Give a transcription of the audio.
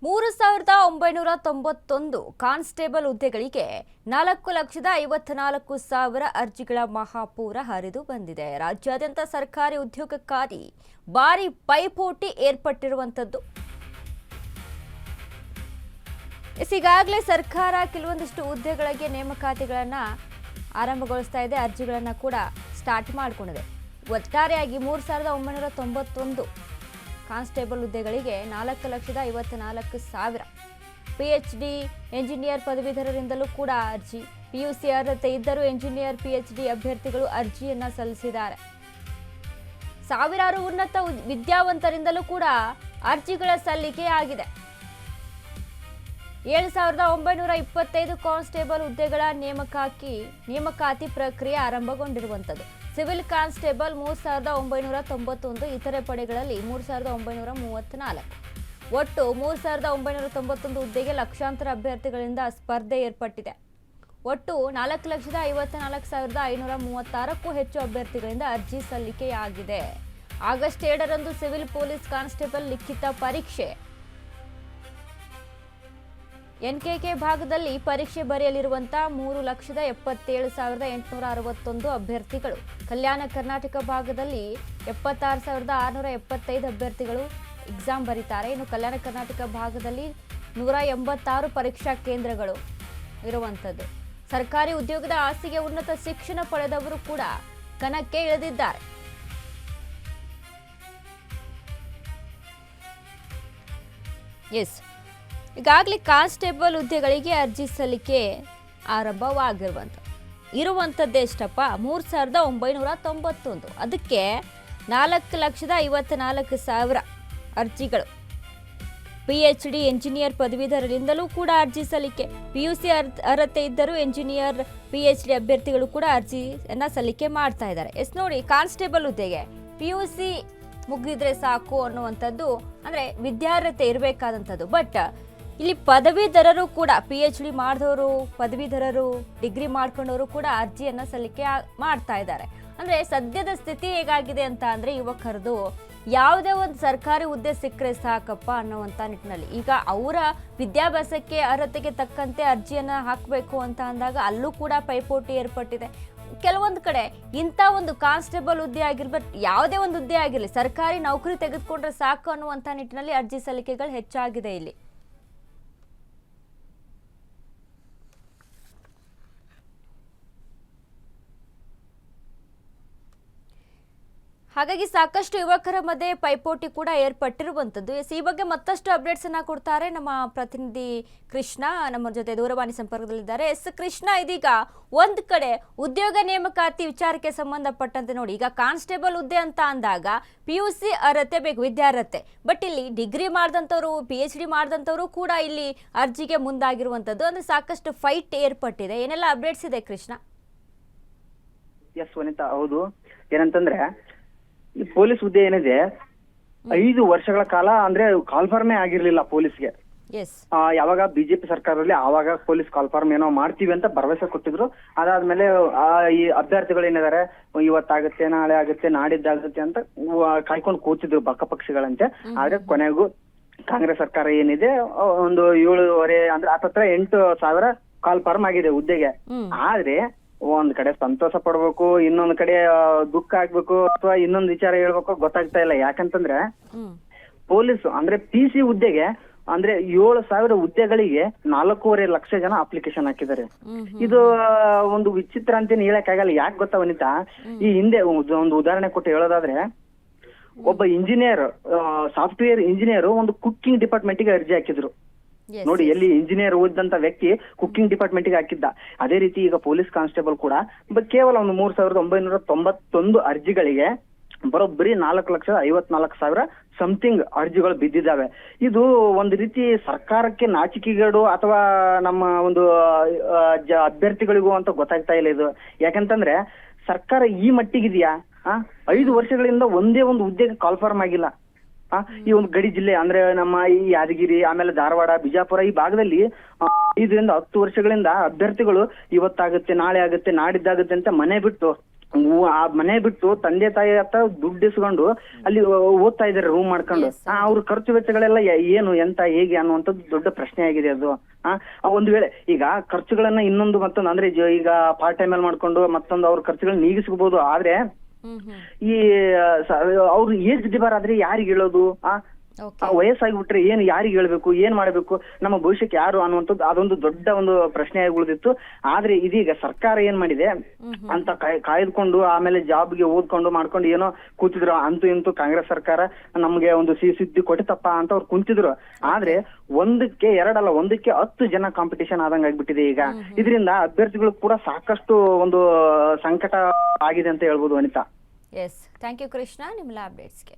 3,991 constable ಹುದ್ದೆಗಳಿಗೆ 4,54,000 ಅರ್ಜಿಗಳ ಮಹಾಪೂರ ಹರಿದು ಬಂದಿದೆ. ರಾಜ್ಯಾದ್ಯಂತ ಸರ್ಕಾರಿ ಉದ್ಯೋಗಕ್ಕಾಗಿ ಭಾರಿ ಪೈಪೋಟಿ ಏರ್ಪಟ್ಟಿರುವಂತದ್ದು. ಈಗಾಗಲೇ ಸರ್ಕಾರ ಕೆಲವೊಂದಿಷ್ಟು ಹುದ್ದೆಗಳಿಗೆ ನೇಮಕಾತಿಗಳನ್ನ ಆರಂಭಗೊಳಿಸ್ತಾ ಇದೆ. ಅರ್ಜಿಗಳನ್ನ ಕೂಡ ಸ್ಟಾರ್ಟ್ ಮಾಡಿಕೊಂಡಿದೆ. ಒಟ್ಟಾರೆಯಾಗಿ 3,991 ಕಾನ್ಸ್ಟೇಬಲ್ ಹುದ್ದೆಗಳಿಗೆ 4,54,000 PhD ಎಂಜಿನಿಯರ್ ಪದವೀಧರರಿಂದಲೂ ಕೂಡ ಅರ್ಜಿ. PUC ಅರ್ಹತೆ ಇದ್ದರೂ ಎಂಜಿನಿಯರ್ PhD ಅಭ್ಯರ್ಥಿಗಳು ಅರ್ಜಿಯನ್ನ ಸಲ್ಲಿಸಿದ್ದಾರೆ. ಸಾವಿರಾರು ಉನ್ನತ ವಿದ್ಯಾವಂತರಿಂದಲೂ ಕೂಡ ಅರ್ಜಿಗಳ ಸಲ್ಲಿಕೆ ಆಗಿದೆ. 7,925 ಕಾನ್ಸ್ಟೇಬಲ್ ಹುದ್ದೆಗಳ ನೇಮಕಾತಿ ಪ್ರಕ್ರಿಯೆ ಆರಂಭಗೊಂಡಿರುವಂಥದ್ದು. ಸಿವಿಲ್ ಕಾನ್ಸ್ಟೇಬಲ್ 3,991, ಇತರೆ ಪಡೆಗಳಲ್ಲಿ 3,934. ಒಟ್ಟು 3,991 ಹುದ್ದೆಗೆ ಲಕ್ಷಾಂತರ ಅಭ್ಯರ್ಥಿಗಳಿಂದ ಸ್ಪರ್ಧೆ ಏರ್ಪಟ್ಟಿದೆ. ಒಟ್ಟು 4,54,536ಕ್ಕೂ ಹೆಚ್ಚು ಅಭ್ಯರ್ಥಿಗಳಿಂದ ಅರ್ಜಿ ಸಲ್ಲಿಕೆಯಾಗಿದೆ. ಆಗಸ್ಟ್ 7ರಂದು ಸಿವಿಲ್ ಪೊಲೀಸ್ ಕಾನ್ಸ್ಟೇಬಲ್ ಲಿಖಿತ ಪರೀಕ್ಷೆ. NKK ಭಾಗದಲ್ಲಿ ಪರೀಕ್ಷೆ ಬರೆಯಲಿರುವಂತಹ 3,77,861 ಅಭ್ಯರ್ಥಿಗಳು. ಕಲ್ಯಾಣ ಕರ್ನಾಟಕ ಭಾಗದಲ್ಲಿ 76,675 ಅಭ್ಯರ್ಥಿಗಳು ಎಕ್ಸಾಮ್ ಬರೀತಾರೆ. ಇನ್ನು ಕಲ್ಯಾಣ ಕರ್ನಾಟಕ ಭಾಗದಲ್ಲಿ 186 ಪರೀಕ್ಷಾ ಕೇಂದ್ರಗಳು ಇರುವಂಥದ್ದು. ಸರ್ಕಾರಿ ಉದ್ಯೋಗದ ಆಸೆಗೆ ಉನ್ನತ ಶಿಕ್ಷಣ ಪಡೆದವರು ಕೂಡ ಕಣಕ್ಕೆ ಇಳಿದಿದ್ದಾರೆ. ಈಗಾಗಲೇ ಕಾನ್ಸ್ಟೇಬಲ್ ಹುದ್ದೆಗಳಿಗೆ ಅರ್ಜಿ ಸಲ್ಲಿಕೆ ಇರುವಂಥದ್ದೆಷ್ಟಪ್ಪ 3,991. ಅದಕ್ಕೆ 4,54,000 ಅರ್ಜಿಗಳು. PhD ಎಂಜಿನಿಯರ್ ಪದವೀಧರರಿಂದಲೂ ಕೂಡ ಅರ್ಜಿ ಸಲ್ಲಿಕೆ. PUC ಅರ್ಹತೆ ಇದ್ದರೂ ಎಂಜಿನಿಯರ್ PhD ಅಭ್ಯರ್ಥಿಗಳು ಕೂಡ ಅರ್ಜಿಯನ್ನ ಸಲ್ಲಿಕೆ ಮಾಡ್ತಾ ಇದ್ದಾರೆ. ನೋಡಿ, ಕಾನ್ಸ್ಟೇಬಲ್ ಹುದ್ದೆಗೆ PUC ಮುಗಿದ್ರೆ ಸಾಕು ಅನ್ನುವಂಥದ್ದು, ಅಂದರೆ ವಿದ್ಯಾರ್ಹತೆ ಇರಬೇಕಾದಂಥದ್ದು. ಬಟ್ ಇಲ್ಲಿ ಪದವೀಧರರು ಕೂಡ PhD ಮಾಡಿದವರು, ಪದವೀಧರರು, ಡಿಗ್ರಿ ಮಾಡ್ಕೊಂಡವರು ಕೂಡ ಅರ್ಜಿಯನ್ನ ಸಲ್ಲಿಕೆ ಮಾಡ್ತಾ ಇದ್ದಾರೆ. ಅಂದರೆ ಸದ್ಯದ ಸ್ಥಿತಿ ಹೇಗಾಗಿದೆ ಅಂತ ಅಂದರೆ, ಯುವಕರದು ಯಾವುದೇ ಒಂದು ಸರ್ಕಾರಿ ಹುದ್ದೆ ಸಿಕ್ಕರೆ ಸಾಕಪ್ಪ ಅನ್ನುವಂಥ ನಿಟ್ಟಿನಲ್ಲಿ ಈಗ ಅವರ ವಿದ್ಯಾಭ್ಯಾಸಕ್ಕೆ ಅರ್ಹತೆಗೆ ತಕ್ಕಂತೆ ಅರ್ಜಿಯನ್ನು ಹಾಕಬೇಕು ಅಂತ ಅಂದಾಗ ಅಲ್ಲೂ ಕೂಡ ಪೈಪೋಟಿ ಏರ್ಪಟ್ಟಿದೆ. ಕೆಲವೊಂದು ಕಡೆ ಇಂಥ ಒಂದು ಕಾನ್ಸ್ಟೇಬಲ್ ಹುದ್ದೆ ಆಗಿರ್ಬೋದು, ಯಾವುದೇ ಒಂದು ಹುದ್ದೆ ಆಗಿರಲಿ, ಸರ್ಕಾರಿ ನೌಕರಿ ತೆಗೆದುಕೊಂಡ್ರೆ ಸಾಕು ಅನ್ನುವಂಥ ನಿಟ್ಟಿನಲ್ಲಿ ಅರ್ಜಿ ಸಲ್ಲಿಕೆಗಳು ಹೆಚ್ಚಾಗಿದೆ ಇಲ್ಲಿ. ಹಾಗಾಗಿ ಸಾಕಷ್ಟು ಯುವಕರ ಮಧ್ಯೆ ಪೈಪೋಟಿ ಕೂಡ ಏರ್ಪಟ್ಟಿರುವಂಥದ್ದು. ಈ ಬಗ್ಗೆ ಮತ್ತಷ್ಟು ಅಪ್ಡೇಟ್ಸ್ ಅನ್ನ ಕೊಡ್ತಾರೆ ನಮ್ಮ ಪ್ರತಿನಿಧಿ ಕೃಷ್ಣ, ನಮ್ಮ ಜೊತೆ ದೂರವಾಣಿ ಸಂಪರ್ಕದಲ್ಲಿದ್ದಾರೆ. ಕೃಷ್ಣ, ಇದೀಗ ಒಂದ್ ಕಡೆ ಉದ್ಯೋಗ ನೇಮಕಾತಿ ವಿಚಾರಕ್ಕೆ ಸಂಬಂಧಪಟ್ಟಂತೆ ನೋಡಿ, ಈಗ ಕಾನ್ಸ್ಟೇಬಲ್ ಹುದ್ದೆ ಅಂತ ಅಂದಾಗ PUC ಅರ್ಹತೆ ಬೇಕು, ವಿದ್ಯಾರ್ಹತೆ. ಬಟ್ ಇಲ್ಲಿ ಡಿಗ್ರಿ ಮಾಡಿದಂಥವ್ರು, PhD ಮಾಡಿದಂಥವ್ರು ಕೂಡ ಇಲ್ಲಿ ಅರ್ಜಿಗೆ ಮುಂದಾಗಿರುವಂಥದ್ದು. ಅಂದ್ರೆ ಸಾಕಷ್ಟು ಫೈಟ್ ಏರ್ಪಟ್ಟಿದೆ. ಏನೆಲ್ಲ ಅಪ್ಡೇಟ್ಸ್ ಇದೆ ಕೃಷ್ಣ? ಎಸ್ ವನಿತಾ, ಹೌದು. ಏನಂತಂದ್ರೆ ಈ ಪೊಲೀಸ್ ಹುದ್ದೆ ಏನಿದೆ 5 ವರ್ಷಗಳ ಕಾಲ ಅಂದ್ರೆ ಕಾಲ್ಫಾರ್ಮೇ ಆಗಿರ್ಲಿಲ್ಲ ಪೊಲೀಸ್ಗೆ. ಯಾವಾಗ ಬಿಜೆಪಿ ಸರ್ಕಾರದಲ್ಲಿ ಆವಾಗ ಪೊಲೀಸ್ ಕಾಲ್ಫಾರ್ಮ್ ಏನೋ ಮಾಡ್ತೀವಿ ಅಂತ ಭರವಸೆ ಕೊಟ್ಟಿದ್ರು. ಅದಾದ್ಮೇಲೆ ಈ ಅಭ್ಯರ್ಥಿಗಳು ಏನಿದ್ದಾರೆ, ಇವತ್ತಾಗುತ್ತೆ, ನಾಳೆ ಆಗುತ್ತೆ, ನಾಡಿದ್ದಾಗುತ್ತೆ ಅಂತ ಕಾಯ್ಕೊಂಡು ಕೂತಿದ್ರು ಪಕ್ಷಗಳಂತೆ. ಆದ್ರೆ ಕೊನೆಗೂ ಕಾಂಗ್ರೆಸ್ ಸರ್ಕಾರ ಏನಿದೆ ಒಂದು 7.5 ಅಂದ್ರೆ 8,000 ಕಾಲ್ಫಾರ್ಮ್ ಆಗಿದೆ ಹುದ್ದೆಗೆ. ಆದ್ರೆ ಒಂದ್ ಕಡೆ ಸಂತೋಷ ಪಡ್ಬೇಕು, ಇನ್ನೊಂದ್ ಕಡೆ ದುಃಖ ಆಗ್ಬೇಕು, ಅಥವಾ ಇನ್ನೊಂದ್ ವಿಚಾರ ಹೇಳ್ಬೇಕು ಗೊತ್ತಾಗ್ತಾ ಇಲ್ಲ. ಯಾಕಂತಂದ್ರೆ ಪೊಲೀಸ್ ಅಂದ್ರೆ PC ಹುದ್ದೆಗೆ ಅಂದ್ರೆ 7,000 ಹುದ್ದೆಗಳಿಗೆ 4.5 ಲಕ್ಷ ಜನ ಅಪ್ಲಿಕೇಶನ್ ಹಾಕಿದ್ದಾರೆ. ಇದು ಒಂದು ವಿಚಿತ್ರ ಅಂತೇನು ಹೇಳಕ್ ಆಗಲ್ಲ. ಯಾಕೆ ಗೊತ್ತಾ ವನಿತಾ, ಈ ಹಿಂದೆ ಒಂದು ಉದಾಹರಣೆ ಕೊಟ್ಟು ಹೇಳೋದಾದ್ರೆ, ಒಬ್ಬ ಇಂಜಿನಿಯರ್, ಸಾಫ್ಟ್ವೇರ್ ಇಂಜಿನಿಯರ್ ಒಂದು ಕುಕ್ಕಿಂಗ್ ಡಿಪಾರ್ಟ್ಮೆಂಟ್ ಗೆ ಅರ್ಜಿ ಹಾಕಿದ್ರು. ನೋಡಿ, ಎಲ್ಲಿ ಇಂಜಿನಿಯರ್ ಓದಿದಂತ ವ್ಯಕ್ತಿ ಕುಕ್ಕಿಂಗ್ ಡಿಪಾರ್ಟ್ಮೆಂಟ್ ಗೆ ಹಾಕಿದ್ದ. ಅದೇ ರೀತಿ ಈಗ ಪೊಲೀಸ್ ಕಾನ್ಸ್ಟೇಬಲ್ ಕೂಡ ಕೇವಲ ಒಂದು 3,991 ಅರ್ಜಿಗಳಿಗೆ ಬರೋಬ್ಬರಿ 4,54,000 ಸಮಥಿಂಗ್ ಅರ್ಜಿಗಳು ಬಿದ್ದಿದ್ದಾವೆ. ಇದು ಒಂದು ರೀತಿ ಸರ್ಕಾರಕ್ಕೆ ನಾಚಿಕೆಗೇಡು ಅಥವಾ ನಮ್ಮ ಒಂದು ಅಭ್ಯರ್ಥಿಗಳಿಗೂ ಅಂತ ಗೊತ್ತಾಗ್ತಾ ಇಲ್ಲ ಇದು. ಯಾಕಂತಂದ್ರೆ ಸರ್ಕಾರ ಈ ಮಟ್ಟಿಗಿದೆಯಾ? 5 ವರ್ಷಗಳಿಂದ ಒಂದೇ ಒಂದು ಹುದ್ದೆಗೆ ಕಾಲ್ಫಾರ್ಮ್ ಆಗಿಲ್ಲ. ಈ ಒಂದು ಗಡಿ ಜಿಲ್ಲೆ ಅಂದ್ರೆ ನಮ್ಮ ಈ ಯಾದಗಿರಿ, ಆಮೇಲೆ ಧಾರವಾಡ, ಬಿಜಾಪುರ ಈ ಭಾಗದಲ್ಲಿ 5 ರಿಂದ 10 ವರ್ಷಗಳಿಂದ ಅಭ್ಯರ್ಥಿಗಳು ಇವತ್ತಾಗುತ್ತೆ, ನಾಳೆ ಆಗುತ್ತೆ, ನಾಡಿದ್ದಾಗುತ್ತೆ ಅಂತ ಮನೆ ಬಿಟ್ಟು ಆ ಮನೆ ಬಿಟ್ಟು ತಂದೆ ತಾಯಿ ಹತ್ರ ದುಡ್ಡು ಇಸ್ಕೊಂಡು ಅಲ್ಲಿ ಓದ್ತಾ ಇದಾರೆ ರೂಮ್ ಮಾಡ್ಕೊಂಡು. ಅವ್ರ ಖರ್ಚು ವೆಚ್ಚಗಳೆಲ್ಲ ಏನು ಎಂತ ಹೇಗೆ ಅನ್ನುವಂಥದ್ದು ದೊಡ್ಡ ಪ್ರಶ್ನೆ ಆಗಿದೆ ಅದು. ಒಂದು ವೇಳೆ ಈಗ ಖರ್ಚುಗಳನ್ನ ಇನ್ನೊಂದು ಮತ್ತೊಂದು ಅಂದ್ರೆ ಈಗ ಪಾರ್ಟ್ ಟೈಮ್ ಅಲ್ಲಿ ಮಾಡ್ಕೊಂಡು ಮತ್ತೊಂದು ಅವ್ರ ಖರ್ಚುಗಳನ್ನ ನೀಗಿಸ್ಬೋದು. ಆದ್ರೆ ಈ ಅವ್ರು ಏಜ್ ಡಿಬಾರ್ ಆದ್ರೆ ಯಾರಿಗೆ ಹೇಳೋದು? ವಯಸ್ಸಾಗಿಬಿಟ್ರೆ ಏನು ಯಾರಿಗೆ ಹೇಳ್ಬೇಕು, ಏನ್ ಮಾಡ್ಬೇಕು, ನಮ್ಮ ಭವಿಷ್ಯಕ್ಕೆ ಯಾರು ಅನ್ನುವಂಥದ್ದು ಅದೊಂದು ದೊಡ್ಡ ಒಂದು ಪ್ರಶ್ನೆ ಆಗಿ ಉಳಿದಿತ್ತು. ಆದ್ರೆ ಇದೀಗ ಸರ್ಕಾರ ಏನ್ ಮಾಡಿದೆ ಅಂತ ಕಾಯ್ದುಕೊಂಡು ಆಮೇಲೆ ಜಾಬ್ಗೆ ಓದ್ಕೊಂಡು ಮಾಡ್ಕೊಂಡು ಏನೋ ಕೂತಿದ್ರು. ಅಂತೂ ಇಂತೂ ಕಾಂಗ್ರೆಸ್ ಸರ್ಕಾರ ನಮ್ಗೆ ಒಂದು ಸಿಹಿ ಸುದ್ದಿ ಕೊಟ್ಟಿತಪ್ಪ ಅಂತ ಅವ್ರು ಕುಂತಿದ್ರು. ಆದ್ರೆ ಒಂದಕ್ಕೆ ಎರಡಲ್ಲ, ಒಂದಕ್ಕೆ 10 ಜನ ಕಾಂಪಿಟೇಷನ್ ಆದಂಗ ಆಗ್ಬಿಟ್ಟಿದೆ ಈಗ. ಇದರಿಂದ ಅಭ್ಯರ್ಥಿಗಳು ಕೂಡ ಸಾಕಷ್ಟು ಒಂದು ಸಂಕಟ ಆಗಿದೆ ಅಂತ ಹೇಳ್ಬೋದು Anita. Yes, thank you Krishna ನಿಮ್ಮೆಲ್ಲ ಅಪ್ಡೇಟ್ಸ್ಗೆ.